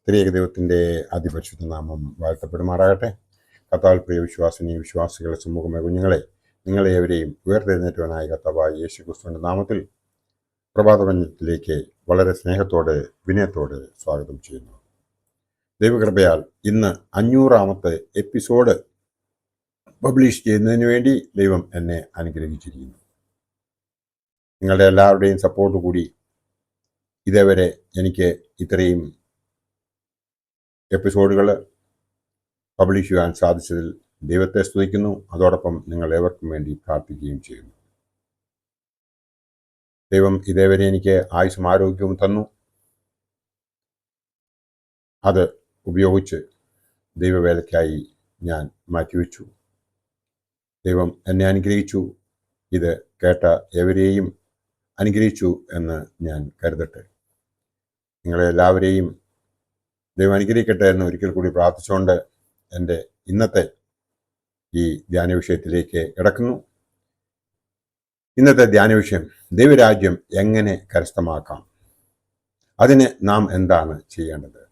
ത്രിയേക ദൈവത്തിൻ്റെ അതിപരിശുദ്ധ നാമം വാഴ്ത്തപ്പെടുമാറാകട്ടെ. കർത്താവിൽ പ്രിയ വിശ്വാസിനി വിശ്വാസികളുടെ സമൂഹമായ കുഞ്ഞുങ്ങളെ, നിങ്ങളെ എവരെയും ഉയർത്തെഴുന്നേറ്റവനായ കർത്താവായ യേശു ക്രിസ്തുവിൻ്റെ നാമത്തിൽ പ്രഭാതപഞ്ചത്തിലേക്ക് വളരെ സ്നേഹത്തോടെ വിനയത്തോടെ സ്വാഗതം ചെയ്യുന്നു. ദൈവകൃപയാൽ ഇന്ന് 500ാമത്തെ എപ്പിസോഡ് പബ്ലിഷ് ചെയ്യുന്നതിന് വേണ്ടി ദൈവം എന്നെ അനുഗ്രഹിച്ചിരിക്കുന്നു. നിങ്ങളുടെ എല്ലാവരുടെയും സപ്പോർട്ട് കൂടി ഇതേവരെ എനിക്ക് ഇത്രയും എപ്പിസോഡുകൾ പബ്ലിഷ് ചെയ്യാൻ സാധിച്ചതിൽ ദൈവത്തെ സ്തുതിക്കുന്നു. അതോടൊപ്പം നിങ്ങൾ ഏവർക്കും വേണ്ടി പ്രാർത്ഥിക്കുകയും ചെയ്യുന്നു. ദൈവം ഇതേവരെ എനിക്ക് ആയുസ്സും ആരോഗ്യവും തന്നു. അത് ഉപയോഗിച്ച് ദൈവവേലയ്ക്കായി ഞാൻ മാറ്റിവെച്ചു. ദൈവം എന്നെ അനുഗ്രഹിച്ചു. ഇത് കേട്ട എവരെയും അനുഗ്രഹിച്ചു എന്ന് ഞാൻ കരുതട്ടെ. നിങ്ങളെല്ലാവരെയും ദൈവം അനുഗ്രഹിക്കട്ടെ എന്ന് ഒരിക്കൽ കൂടി പ്രാർത്ഥിച്ചുകൊണ്ട് എൻ്റെ ഇന്നത്തെ ഈ ധ്യാന വിഷയത്തിലേക്ക് കിടക്കുന്നു. ഇന്നത്തെ ധ്യാന വിഷയം ദൈവരാജ്യം എങ്ങനെ കരസ്ഥമാക്കാം, അതിന് നാം എന്താണ് ചെയ്യേണ്ടത്.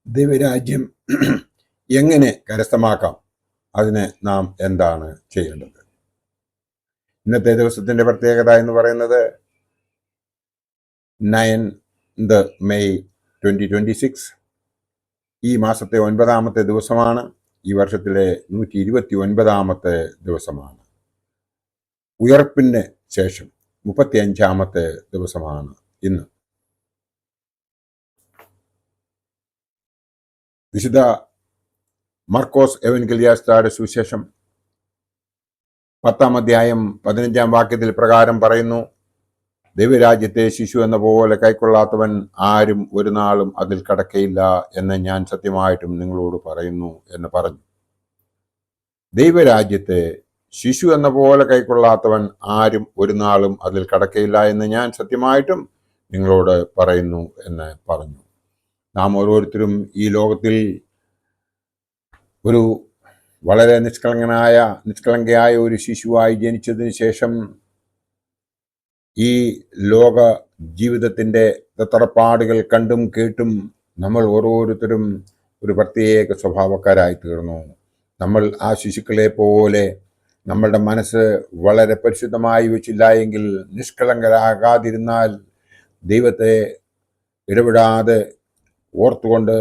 ദൈവരാജ്യം എങ്ങനെ കരസ്ഥമാക്കാം, അതിന് നാം എന്താണ് ചെയ്യേണ്ടത്. ഇന്നത്തെ ദിവസത്തിൻ്റെ പ്രത്യേകത എന്ന് പറയുന്നത് 9th May 2026 ഈ മാസത്തെ 9ാമത്തെ ദിവസമാണ്. ഈ വർഷത്തിലെ 129ാമത്തെ ദിവസമാണ്. ഉയർപ്പിന് ശേഷം 35ാമത്തെ ദിവസമാണ് ഇന്ന്. വിശുദ്ധ മർക്കോസ് എവൻഗലിയാസ്തായുടെ സുവിശേഷം 10ാം അധ്യായം 15ാം വാക്യത്തിൽ പ്രകാരം പറയുന്നു: ദൈവരാജ്യത്തെ ശിശു എന്ന പോലെ കൈക്കൊള്ളാത്തവൻ ആരും ഒരു നാളും അതിൽ കടക്കയില്ല എന്ന് ഞാൻ സത്യമായിട്ടും നിങ്ങളോട് പറയുന്നു എന്ന് പറഞ്ഞു. ദൈവരാജ്യത്തെ ശിശു എന്ന പോലെ കൈക്കൊള്ളാത്തവൻ ആരും ഒരു നാളും അതിൽ കടക്കയില്ല എന്ന് ഞാൻ സത്യമായിട്ടും നിങ്ങളോട് പറയുന്നു എന്ന് പറഞ്ഞു. നാം ഓരോരുത്തരും ഈ ലോകത്തിൽ ഒരു വളരെ നിഷ്കളങ്കയായ ഒരു ശിശുവായി ജനിച്ചതിന് ശേഷം ഈ ലോക ജീവിതത്തിൻ്റെ തത്രപ്പാടുകൾ കണ്ടും കേട്ടും നമ്മൾ ഓരോരുത്തരും ഒരു പ്രത്യേക സ്വഭാവക്കാരായി തീർന്നു. നമ്മൾ ആ ശിശുക്കളെ പോലെ നമ്മളുടെ മനസ്സ് വളരെ പരിശുദ്ധമായി വെച്ചില്ല എങ്കിൽ, നിഷ്കളങ്കരാകാതിരുന്നാൽ, ദൈവത്തെ ഇടപെടാതെ ഓർത്തുകൊണ്ട്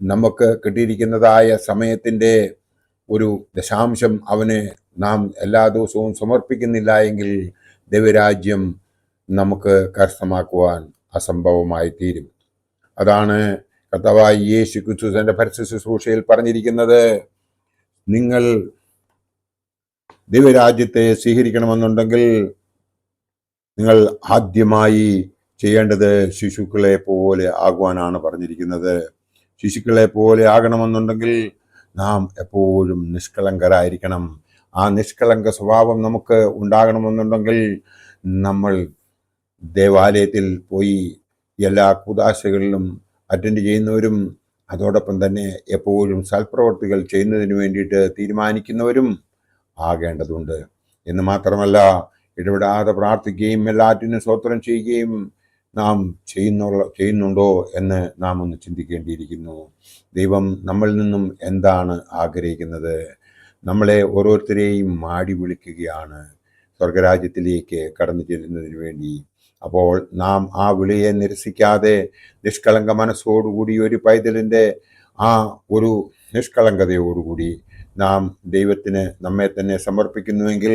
നമുക്ക് കിട്ടിയിരിക്കുന്നതായ സമയത്തിൻ്റെ ഒരു ദശാംശം അവന് നാം എല്ലാ ദിവസവും സമർപ്പിക്കുന്നില്ല എങ്കിൽ ദൈവരാജ്യം നമുക്ക് കരസ്ഥമാക്കുവാൻ അസംഭവമായി തീരും. അതാണ് കർത്താവായ യേശു ക്രിസ്തു തന്റെ പരസ്യ ശുശ്രൂഷയിൽ പറഞ്ഞിരിക്കുന്നത്. നിങ്ങൾ ദൈവരാജ്യത്തെ സ്വീകരിക്കണമെന്നുണ്ടെങ്കിൽ നിങ്ങൾ ആദ്യമായി ചെയ്യേണ്ടത് ശിശുക്കളെ പോലെ ആകുവാനാണ് പറഞ്ഞിരിക്കുന്നത്. ശിശുക്കളെ പോലെ ആകണമെന്നുണ്ടെങ്കിൽ നാം എപ്പോഴും നിഷ്കളങ്കരായിരിക്കണം. ആ നിഷ്കളങ്ക സ്വഭാവം നമുക്ക് ഉണ്ടാകണമെന്നുണ്ടെങ്കിൽ നമ്മൾ ദേവാലയത്തിൽ പോയി എല്ലാ കൂദാശകളിലും അറ്റൻഡ് ചെയ്യുന്നവരും, അതോടൊപ്പം തന്നെ എപ്പോഴും സൽപ്രവർത്തികൾ ചെയ്യുന്നതിന് വേണ്ടിയിട്ട് തീരുമാനിക്കുന്നവരും ആകേണ്ടതുണ്ട്. എന്ന് മാത്രമല്ല, ഇടപെടാതെ പ്രാർത്ഥിക്കുകയും എല്ലാറ്റിനും സ്തോത്രം ചെയ്യുകയും നാം ചെയ്യുന്നുണ്ടോ എന്ന് നാം ഒന്ന് ചിന്തിക്കേണ്ടിയിരിക്കുന്നു. ദൈവം നമ്മളിൽ നിന്നും എന്താണ് ആഗ്രഹിക്കുന്നത്? നമ്മളെ ഓരോരുത്തരെയും മാടി വിളിക്കുകയാണ് സ്വർഗരാജ്യത്തിലേക്ക് കടന്നു ചെല്ലുന്നതിന് വേണ്ടി. അപ്പോൾ നാം ആ വിളിയെ നിരസിക്കാതെ നിഷ്കളങ്ക മനസ്സോടുകൂടി ഒരു പൈതലിൻ്റെ ആ ഒരു നിഷ്കളങ്കതയോടുകൂടി നാം ദൈവത്തിന് നമ്മെ തന്നെ സമർപ്പിക്കുന്നുവെങ്കിൽ,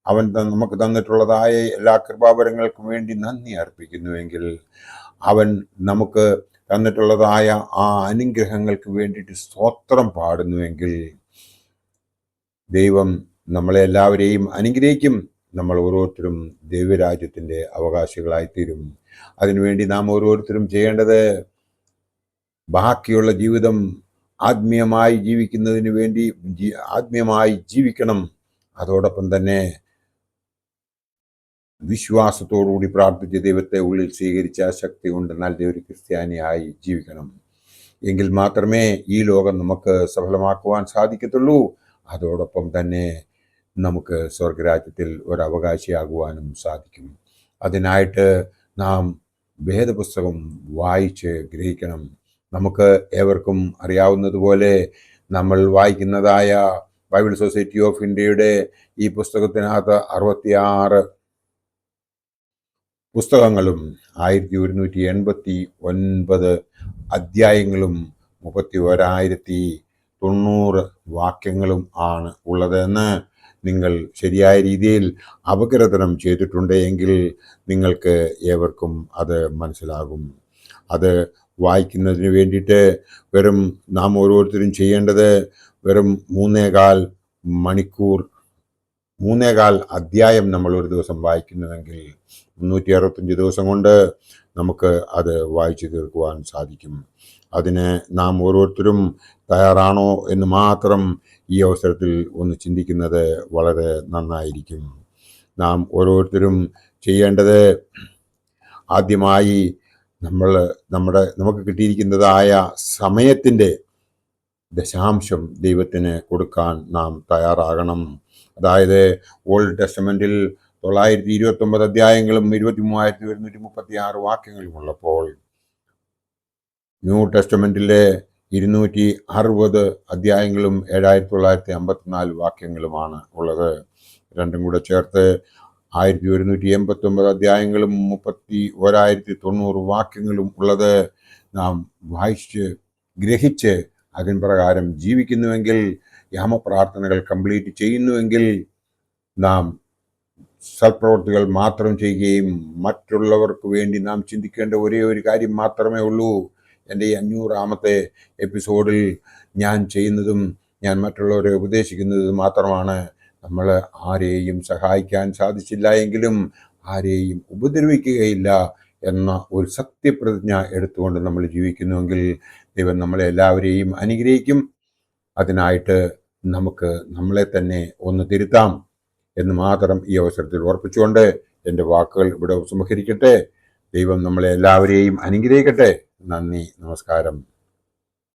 അവൻ നമുക്ക് തന്നിട്ടുള്ളതായ എല്ലാ കൃപാവരങ്ങൾക്കും വേണ്ടി നന്ദി അർപ്പിക്കുന്നുവെങ്കിൽ, അവൻ നമുക്ക് തന്നിട്ടുള്ളതായ ആ അനുഗ്രഹങ്ങൾക്ക് വേണ്ടിയിട്ട് സ്തോത്രം പാടുന്നുവെങ്കിൽ, ദൈവം നമ്മളെ എല്ലാവരെയും അനുഗ്രഹിക്കും. നമ്മൾ ഓരോരുത്തരും ദൈവരാജ്യത്തിൻ്റെ അവകാശികളായിത്തീരും. അതിനുവേണ്ടി നാം ഓരോരുത്തരും ചെയ്യേണ്ടത്, ബാക്കിയുള്ള ജീവിതം ആത്മീയമായി ജീവിക്കുന്നതിന് വേണ്ടി ആത്മീയമായി ജീവിക്കണം. അതോടൊപ്പം തന്നെ വിശ്വാസത്തോടുകൂടി പ്രാർത്ഥിച്ച് ദൈവത്തെ ഉള്ളിൽ സ്വീകരിച്ച ശക്തി കൊണ്ട് നല്ലൊരു ക്രിസ്ത്യാനിയായി ജീവിക്കണം. എങ്കിൽ മാത്രമേ ഈ ലോകം നമുക്ക് സഫലമാക്കുവാൻ സാധിക്കത്തുള്ളൂ. അതോടൊപ്പം തന്നെ നമുക്ക് സ്വർഗരാജ്യത്തിൽ ഒരവകാശിയാകുവാനും സാധിക്കും. അതിനായിട്ട് നാം വേദപുസ്തകം വായിച്ച് ഗ്രഹിക്കണം. നമുക്ക് ഏവർക്കും അറിയാവുന്നതുപോലെ നമ്മൾ വായിക്കുന്നതായ ബൈബിൾ സൊസൈറ്റി ഓഫ് ഇന്ത്യയുടെ ഈ പുസ്തകത്തിനകത്ത് 66 പുസ്തകങ്ങളും 1189 അധ്യായങ്ങളും 31,090 വാക്യങ്ങളും ആണ് ഉള്ളതെന്ന് നിങ്ങൾ ശരിയായ രീതിയിൽ അപഗ്രഥനം ചെയ്തിട്ടുണ്ടെങ്കിൽ നിങ്ങൾക്ക് ഏവർക്കും അത് മനസ്സിലാകും. അത് വായിക്കുന്നതിന് വേണ്ടിയിട്ട് നാം ഓരോരുത്തരും ചെയ്യേണ്ടത് വെറും 3.25 മണിക്കൂർ 3.25 അധ്യായം നമ്മൾ ഒരു ദിവസം വായിക്കുന്നുവെങ്കിൽ 365 ദിവസം കൊണ്ട് നമുക്ക് അത് വായിച്ചു തീർക്കുവാൻ സാധിക്കും. അതിന് നാം ഓരോരുത്തരും തയ്യാറാണോ എന്ന് മാത്രം ഈ അവസരത്തിൽ ഒന്ന് ചിന്തിക്കുന്നത് വളരെ നന്നായിരിക്കും. നാം ഓരോരുത്തരും ചെയ്യേണ്ടത് ആദ്യമായി നമുക്ക് കിട്ടിയിരിക്കുന്നതായ സമയത്തിൻ്റെ ദശാംശം ദൈവത്തിന് കൊടുക്കാൻ നാം തയ്യാറാകണം. അതായത് ഓൾഡ് ടെസ്റ്റമെൻറ്റിൽ 929 അധ്യായങ്ങളും 23,136 വാക്യങ്ങളും ഉള്ളപ്പോൾ ന്യൂ ടെസ്റ്റമെൻറ്റിലെ 260 അധ്യായങ്ങളും 7,954 വാക്യങ്ങളുമാണ് ഉള്ളത്. രണ്ടും കൂടെ ചേർത്ത് 1,189 അധ്യായങ്ങളും 31,090 വാക്യങ്ങളും ഉള്ളത് നാം വായിച്ച് ഗ്രഹിച്ച് അതിൻ പ്രകാരം ജീവിക്കുന്നുവെങ്കിൽ, യാമപ്രാർത്ഥനകൾ കംപ്ലീറ്റ് ചെയ്യുന്നുവെങ്കിൽ, നാം സൽപ്രവൃത്തികൾ മാത്രം ചെയ്യുകയും മറ്റുള്ളവർക്ക് വേണ്ടി നാം ചിന്തിക്കേണ്ട ഒരേ ഒരു കാര്യം മാത്രമേ ഉള്ളൂ. എൻ്റെ ഈ 500ാമത്തെ എപ്പിസോഡിൽ ഞാൻ ചെയ്യുന്നതും ഞാൻ മറ്റുള്ളവരെ ഉപദേശിക്കുന്നതും മാത്രമാണ്. നമ്മൾ ആരെയും സഹായിക്കാൻ സാധിച്ചില്ല എങ്കിലും ആരെയും ഉപദ്രവിക്കുകയില്ല എന്ന ഒരു സത്യപ്രതിജ്ഞ എടുത്തുകൊണ്ട് നമ്മൾ ജീവിക്കുന്നുവെങ്കിൽ ദൈവം നമ്മളെ എല്ലാവരെയും അനുഗ്രഹിക്കും. അതിനായിട്ട് നമുക്ക് നമ്മളെ തന്നെ ഒന്ന് തിരുത്താം എന്ന് മാത്രം ഈ അവസരത്തിൽ ഓർപ്പിച്ചുകൊണ്ട് എൻ്റെ വാക്കുകൾ ഇവിടെ ഉപസംഹരിക്കട്ടെ. ദൈവം നമ്മളെ എല്ലാവരെയും അനുഗ്രഹിക്കട്ടെ. നന്ദി, നമസ്കാരം.